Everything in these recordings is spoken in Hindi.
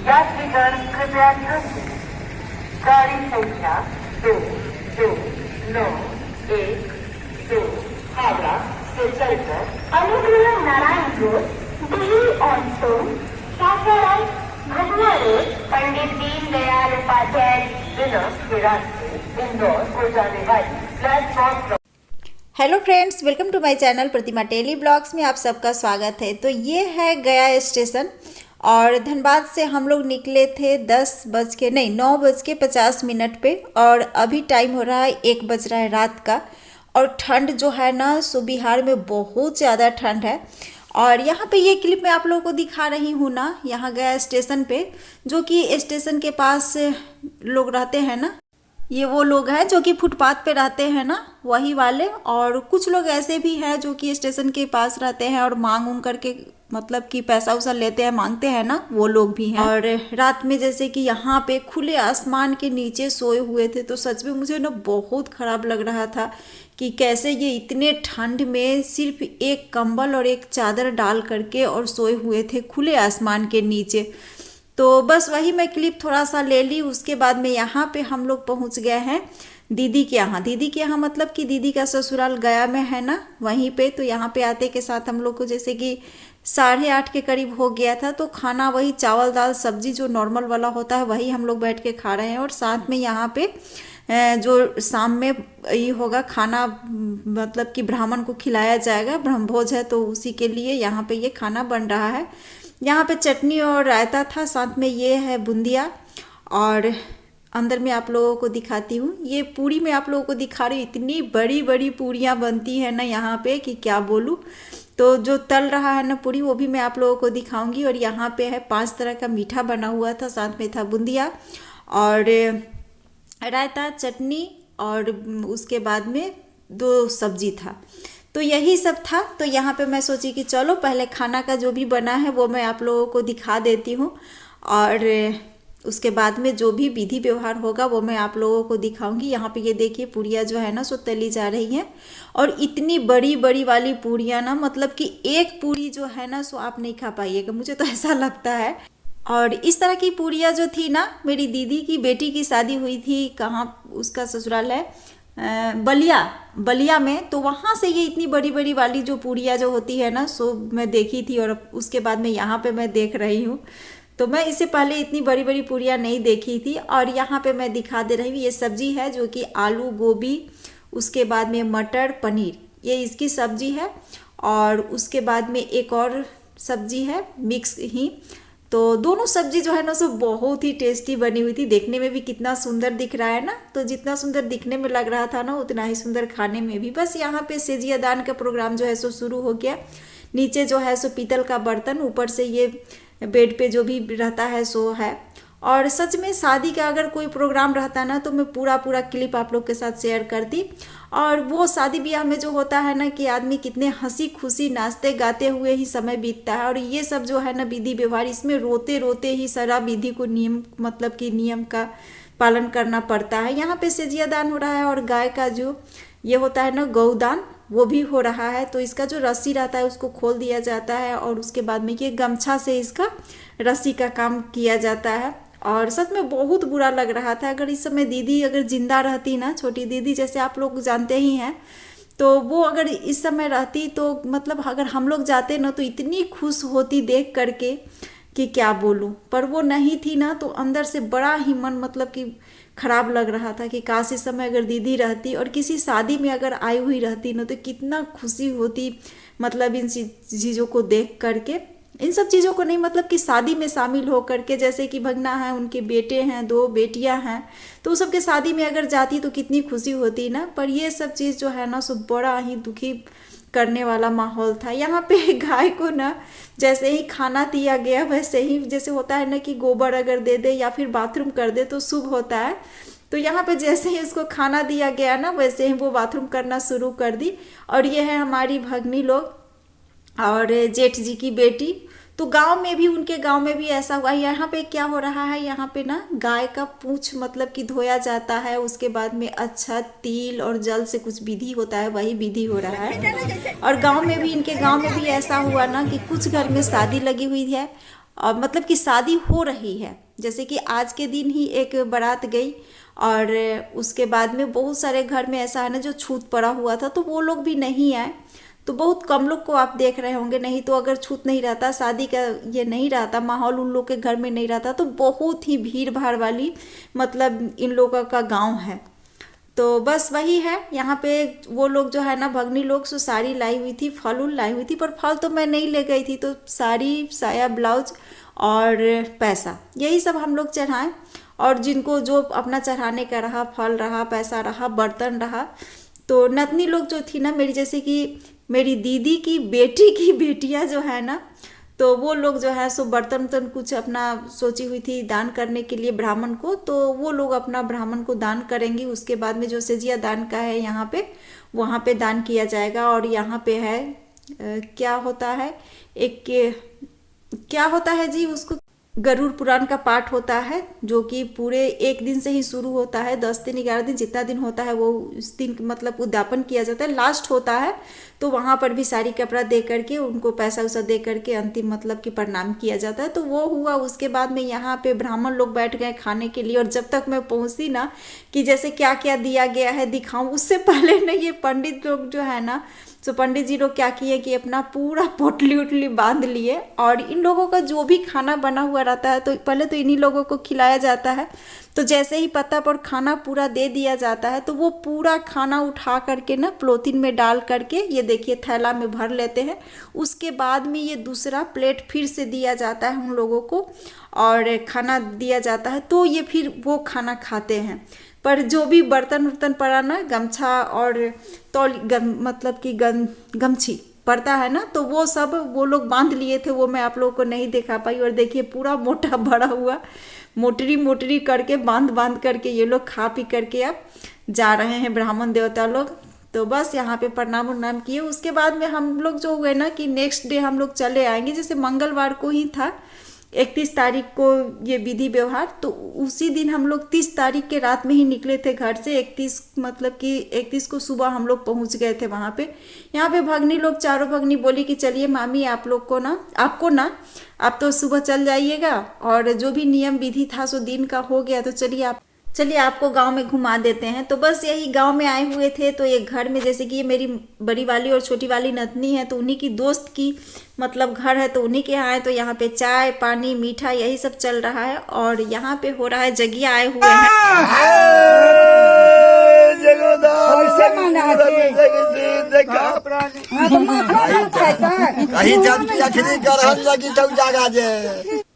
यात्रीगण कृपया ध्यान दें। गाड़ी संख्या 2291 हावड़ा से चलकर Anugrah Narayan road, Dehri on Sone, Sasaram, Bhabua road, Pandit Deendayal Upadhyay विनोद के रास्ते इंदौर को जाने वाली platform. Hello friends, welcome to my channel Pratima daily blogs में आप सबका स्वागत है। तो ये है गया स्टेशन और धनबाद से हम लोग निकले थे 9:50 पे और अभी टाइम हो रहा है 1 बज रहा है रात का। और ठंड जो है ना सो बिहार में बहुत ज़्यादा ठंड है। और यहाँ पे ये क्लिप मैं आप लोगों को दिखा रही हूँ ना, यहाँ गया स्टेशन पे, जो कि स्टेशन के पास लोग रहते हैं ना, ये वो लोग हैं जो कि फुटपाथ पे रहते हैं ना, वही वाले। और कुछ लोग ऐसे भी हैं जो कि स्टेशन के पास रहते हैं और मांग उंग करके मतलब कि पैसा उसा लेते हैं, मांगते हैं ना, वो लोग भी हैं। और रात में जैसे कि यहाँ पे खुले आसमान के नीचे सोए हुए थे, तो सच में मुझे ना बहुत ख़राब लग रहा था कि कैसे ये इतने ठंड में सिर्फ एक कंबल और एक चादर डाल करके और सोए हुए थे खुले आसमान के नीचे। तो बस वही मैं क्लिप थोड़ा सा ले ली। उसके बाद में यहाँ पे हम लोग पहुँच गए हैं दीदी के यहाँ। दीदी के यहाँ मतलब कि दीदी का ससुराल गया में है ना, वहीं पे। तो यहाँ पे आते के साथ हम लोग को जैसे कि 8:30 के करीब हो गया था। तो खाना वही चावल दाल सब्जी जो नॉर्मल वाला होता है वही हम लोग बैठ के खा रहे हैं। और साथ में यहाँ पे जो शाम में ये होगा खाना, मतलब कि ब्राह्मण को खिलाया जाएगा, ब्रह्मभोज है, तो उसी के लिए यहाँ पे ये खाना बन रहा है। यहाँ पे चटनी और रायता था, साथ में ये है बूंदिया। और अंदर में आप लोगों को दिखाती हूँ, ये पूरी मैं आप लोगों को दिखा रही हूँ। इतनी बड़ी बड़ी पूरियाँ बनती है ना यहाँ पे कि क्या बोलूँ। तो जो तल रहा है ना पूरी, वो भी मैं आप लोगों को दिखाऊंगी। और यहाँ पे है 5 तरह का मीठा बना हुआ था, साथ में था बूंदिया और रायता, चटनी और उसके बाद में 2 सब्जी था। तो यही सब था। तो यहाँ पे मैं सोची कि चलो पहले खाना का जो भी बना है वो मैं आप लोगों को दिखा देती हूँ, और उसके बाद में जो भी विधि व्यवहार होगा वो मैं आप लोगों को दिखाऊंगी। यहाँ पे ये देखिए पूरियाँ जो है ना सो तली जा रही हैं। और इतनी बड़ी बड़ी वाली पूरियाँ ना, मतलब कि एक पूरी जो है ना सो आप नहीं खा पाइएगा, मुझे तो ऐसा लगता है। और इस तरह की पूरियाँ जो थी ना, मेरी दीदी की बेटी की शादी हुई थी, कहाँ उसका ससुराल है, बलिया में। तो वहाँ से ये इतनी बड़ी बड़ी वाली जो पूरियाँ जो होती है ना सो मैं देखी थी। और उसके बाद में यहाँ पे मैं देख रही हूँ। तो मैं इससे पहले इतनी बड़ी बड़ी पूरियाँ नहीं देखी थी। और यहाँ पे मैं दिखा दे रही हूँ, ये सब्जी है जो कि आलू गोभी, उसके बाद में मटर पनीर, ये इसकी सब्जी है। और उसके बाद में एक और सब्जी है मिक्स ही। तो दोनों सब्जी जो है ना सो बहुत ही टेस्टी बनी हुई थी। देखने में भी कितना सुंदर दिख रहा है ना, तो जितना सुंदर दिखने में लग रहा था ना उतना ही सुंदर खाने में भी। बस यहाँ पे सेजिया दान का प्रोग्राम जो है सो शुरू हो गया। नीचे जो है सो पीतल का बर्तन, ऊपर से ये बेड पे जो भी रहता है सो है। और सच में शादी का अगर कोई प्रोग्राम रहता ना तो मैं पूरा क्लिप आप लोग के साथ शेयर करती। और वो शादी ब्याह में जो होता है ना कि आदमी कितने हंसी खुशी नाचते गाते हुए ही समय बीतता है। और ये सब जो है ना विधि व्यवहार, इसमें रोते रोते ही सारा विधि को नियम, मतलब कि नियम का पालन करना पड़ता है। यहाँ पे सेजिया दान हो रहा है और गाय का जो ये होता है ना गौदान, वो भी हो रहा है। तो इसका जो रस्सी रहता है उसको खोल दिया जाता है और उसके बाद में ये गमछा से इसका रस्सी का काम किया जाता है। और सच में बहुत बुरा लग रहा था। अगर इस समय दीदी अगर जिंदा रहती ना, छोटी दीदी जैसे आप लोग जानते ही हैं, तो वो अगर इस समय रहती तो मतलब अगर हम लोग जाते ना तो इतनी खुश होती देख करके कि क्या बोलूं। पर वो नहीं थी ना, तो अंदर से बड़ा ही मन मतलब कि खराब लग रहा था कि काश इस समय अगर दीदी रहती और किसी शादी में अगर आई हुई रहती ना तो कितना खुशी होती, मतलब इन चीज़ों को देख करके। इन सब चीज़ों को नहीं, मतलब कि शादी में शामिल हो करके, जैसे कि भगना है, उनके बेटे हैं, 2 बेटियां हैं, तो उस सबके शादी में अगर जाती तो कितनी खुशी होती ना। पर ये सब चीज़ जो है ना सो बड़ा ही दुखी करने वाला माहौल था। यहाँ पे गाय को ना जैसे ही खाना दिया गया, वैसे ही जैसे होता है ना कि गोबर अगर दे दे या फिर बाथरूम कर दे तो शुभ होता है। तो यहाँ पे जैसे ही उसको खाना दिया गया ना, वैसे ही वो बाथरूम करना शुरू कर दी। और ये है हमारी भगनी लोग और जेठ जी की बेटी। तो गांव में भी, उनके गांव में भी ऐसा हुआ। यहाँ पे क्या हो रहा है, यहाँ पे ना गाय का पूंछ मतलब कि धोया जाता है, उसके बाद में अच्छा तिल और जल से कुछ विधि होता है, वही विधि हो रहा है। और गांव में भी, इनके गांव में भी ऐसा हुआ ना कि कुछ घर में शादी लगी हुई है मतलब कि शादी हो रही है। जैसे कि आज के दिन ही एक बारात गई और उसके बाद में बहुत सारे घर में ऐसा है ना जो छूत पड़ा हुआ था, तो वो लोग भी नहीं आए। तो बहुत कम लोग को आप देख रहे होंगे, नहीं तो अगर छूत नहीं रहता, शादी का ये नहीं रहता, माहौल उन लोग के घर में नहीं रहता, तो बहुत ही भीड़ भाड़ वाली मतलब इन लोगों का गांव है। तो बस वही है, यहाँ पे वो लोग जो है ना भगनी लोग सो साड़ी लाई हुई थी, फल उल लाई हुई थी, पर फल तो मैं नहीं ले गई थी, तो साड़ी, साया, ब्लाउज और पैसा यही सब हम लोग चढ़ाएं। और जिनको जो अपना चढ़ाने का रहा, फल रहा, पैसा रहा, बर्तन रहा, तो नतनी लोग जो थी ना मेरी, जैसे कि मेरी दीदी की बेटी की बेटियां जो है ना, तो वो लोग जो है सो बर्तन वर्तन कुछ अपना सोची हुई थी दान करने के लिए ब्राह्मण को, तो वो लोग अपना ब्राह्मण को दान करेंगी। उसके बाद में जो सेजिया दान का है यहाँ पे, वहाँ पे दान किया जाएगा। और यहाँ पे है क्या होता है, क्या होता है जी, उसको गरुड़ पुराण का पाठ होता है, जो कि पूरे एक दिन से ही शुरू होता है, 10 दिन 11 दिन जितना दिन होता है वो उस दिन मतलब उद्यापन किया जाता है, लास्ट होता है। तो वहाँ पर भी साड़ी कपड़ा दे करके उनको पैसा वैसा दे करके अंतिम मतलब कि प्रणाम किया जाता है। तो वो हुआ। उसके बाद में यहाँ पे ब्राह्मण लोग बैठ गए खाने के लिए, और जब तक मैं पहुँची ना कि जैसे क्या क्या दिया गया है दिखाऊं, उससे पहले ना ये पंडित लोग जो है ना, तो पंडित जी लोग क्या किए कि अपना पूरा पोटली उटली बांध लिए, और इन लोगों का जो भी खाना बना हुआ रहता है तो पहले तो इन्हीं लोगों को खिलाया जाता है। तो जैसे ही पत्ता पर खाना पूरा दे दिया जाता है, तो वो पूरा खाना उठा करके ना पॉलीथीन में डाल करके ये देखिए थैला में भर लेते हैं। उसके बाद में ये दूसरा प्लेट फिर से दिया जाता है उन लोगों को, और खाना दिया जाता है, तो ये फिर वो खाना खाते हैं। पर जो भी बर्तन वर्तन पड़ा ना, गमछा और मतलब कि गमछी पड़ता है ना, तो वो सब वो लोग बांध लिए थे, वो मैं आप लोगों को नहीं दिखा पाई। और देखिए पूरा मोटा भरा हुआ मोटरी मोटरी करके बांध बांध करके ये लोग खा पी करके अब जा रहे हैं ब्राह्मण देवता लोग। तो बस यहाँ पे प्रणाम उन्नाम किए। उसके बाद में हम लोग जो हुए ना कि नेक्स्ट डे हम लोग चले आएंगे, जैसे मंगलवार को ही था 31 तारीख को ये विधि व्यवहार, तो उसी दिन हम लोग 30 तारीख के रात में ही निकले थे घर से। 31 मतलब कि 31 को सुबह हम लोग पहुंच गए थे वहाँ पे। यहाँ पे भगनी लोग, चारों भगनी बोली कि चलिए मामी आप लोग को ना, आपको ना, आप तो सुबह चल जाइएगा, और जो भी नियम विधि था सो दिन का हो गया, तो चलिए आपको गांव में घुमा देते हैं। तो बस यही गांव में आए हुए थे, तो एक घर में, जैसे कि ये मेरी बड़ी वाली और छोटी वाली नतनी है, तो उन्हीं की दोस्त की मतलब घर है, तो उन्हीं के यहाँ है। तो यहाँ पे चाय पानी मीठा यही सब चल रहा है, और यहाँ पे हो रहा है जगिया आए हुए हैं।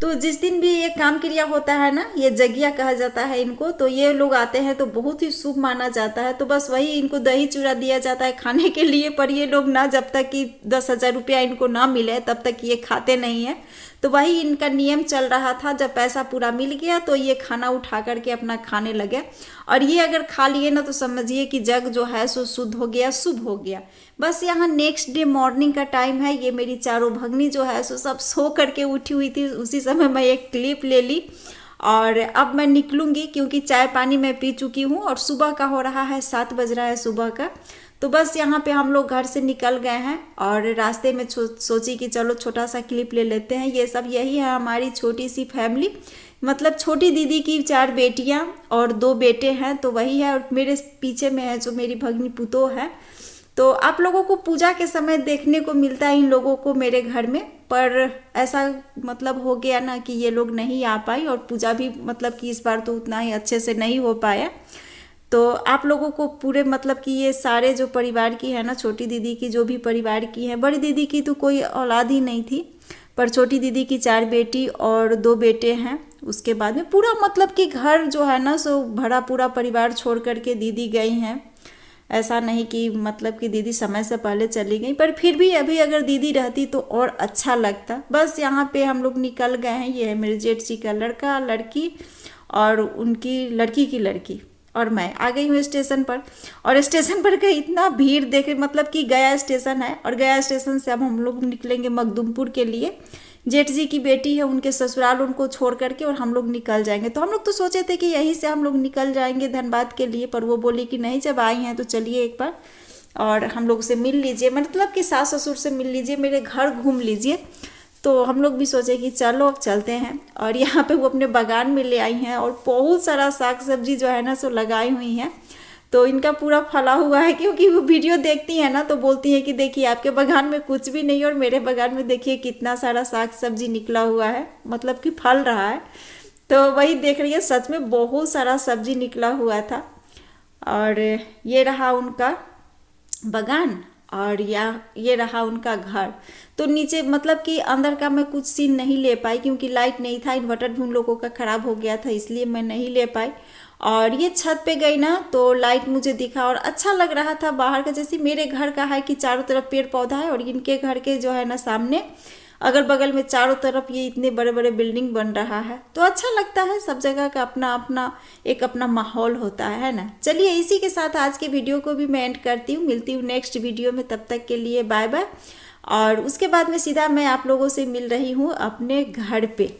तो जिस दिन भी ये काम क्रिया होता है ना, ये जगिया कहा जाता है इनको, तो ये लोग आते हैं तो बहुत ही शुभ माना जाता है। तो बस वही इनको दही चूड़ा दिया जाता है खाने के लिए, पर ये लोग ना जब तक कि 10,000 रुपया इनको ना मिले तब तक ये खाते नहीं है। तो वही इनका नियम चल रहा था। जब पैसा पूरा मिल गया तो ये खाना उठा करके अपना खाने लगे, और ये अगर खा लिए ना तो समझिए कि जग जो है सो शुद्ध हो गया, शुभ हो गया। बस यहाँ नेक्स्ट डे मॉर्निंग का टाइम है, ये मेरी चारों भगनी जो है सो सब सो करके उठी हुई थी। उसी समय मैं एक क्लिप ले ली, और अब मैं निकलूंगी क्योंकि चाय पानी मैं पी चुकी हूँ, और सुबह का हो रहा है 7 बज रहा है सुबह का। तो बस यहाँ पे हम लोग घर से निकल गए हैं, और रास्ते में सोची कि चलो छोटा सा क्लिप ले लेते हैं। ये सब यही है हमारी छोटी सी फैमिली, मतलब छोटी दीदी की 4 बेटियां और 2 बेटे हैं, तो वही है। और मेरे पीछे में है जो मेरी भगनी पुतो है। तो आप लोगों को पूजा के समय देखने को मिलता है इन लोगों को मेरे घर में, पर ऐसा मतलब हो गया ना कि ये लोग नहीं आ पाई, और पूजा भी मतलब कि इस बार तो उतना ही अच्छे से नहीं हो पाया। तो आप लोगों को पूरे मतलब कि ये सारे जो परिवार की है ना, छोटी दीदी की जो भी परिवार की है, बड़ी दीदी की तो कोई औलाद ही नहीं थी, पर छोटी दीदी की 4 बेटी और 2 बेटे हैं। उसके बाद में पूरा मतलब कि घर जो है ना सो भरा, पूरा परिवार छोड़ करके दीदी गई हैं। ऐसा नहीं कि मतलब कि दीदी समय से पहले चली गई, पर फिर भी अभी अगर दीदी रहती तो और अच्छा लगता। बस यहाँ पे हम लोग निकल गए हैं। ये है मेरे जेठ जी का लड़का लड़की और उनकी लड़की की लड़की, और मैं आ गई हूँ स्टेशन पर। और स्टेशन पर का इतना भीड़ देखे, मतलब कि गया स्टेशन है, और गया स्टेशन से अब हम लोग निकलेंगे मखदुमपुर के लिए। जेठ जी की बेटी है, उनके ससुराल, उनको छोड़ करके और हम लोग निकल जाएंगे। तो हम लोग तो सोचे थे कि यहीं से हम लोग निकल जाएंगे धनबाद के लिए, पर वो बोली कि नहीं, जब आई हैं तो चलिए एक बार और हम लोग से मिल लीजिए, मतलब कि सास ससुर से मिल लीजिए, मेरे घर घूम लीजिए। तो हम लोग भी सोचे कि चलो अब चलते हैं। और यहाँ पे वो अपने बागान में ले आई हैं और बहुत सारा साग सब्जी जो है ना सो लगाई हुई हैं। तो इनका पूरा फला हुआ है, क्योंकि वो वीडियो देखती है ना तो बोलती है कि देखिए आपके बागान में कुछ भी नहीं है और मेरे बागान में देखिए कितना सारा साग सब्जी निकला हुआ है, मतलब कि फल रहा है। तो वही देख रही है, सच में बहुत सारा सब्जी निकला हुआ था। और ये रहा उनका बागान और ये रहा उनका घर। तो नीचे मतलब कि अंदर का मैं कुछ सीन नहीं ले पाई, क्योंकि लाइट नहीं था, इन्वर्टर भी उन लोगों का ख़राब हो गया था, इसलिए मैं नहीं ले पाई। और ये छत पे गई ना तो लाइट मुझे दिखा और अच्छा लग रहा था बाहर का, जैसे मेरे घर का है कि चारों तरफ पेड़ पौधा है और इनके घर के जो है ना सामने अगल बगल में चारों तरफ ये इतने बड़े बड़े बिल्डिंग बन रहा है। तो अच्छा लगता है, सब जगह का अपना अपना एक अपना माहौल होता है ना। चलिए इसी के साथ आज के वीडियो को भी मैं एंड करती हूँ, मिलती हूँ नेक्स्ट वीडियो में, तब तक के लिए बाय बाय। और उसके बाद में सीधा मैं आप लोगों से मिल रही हूँ अपने घर पे।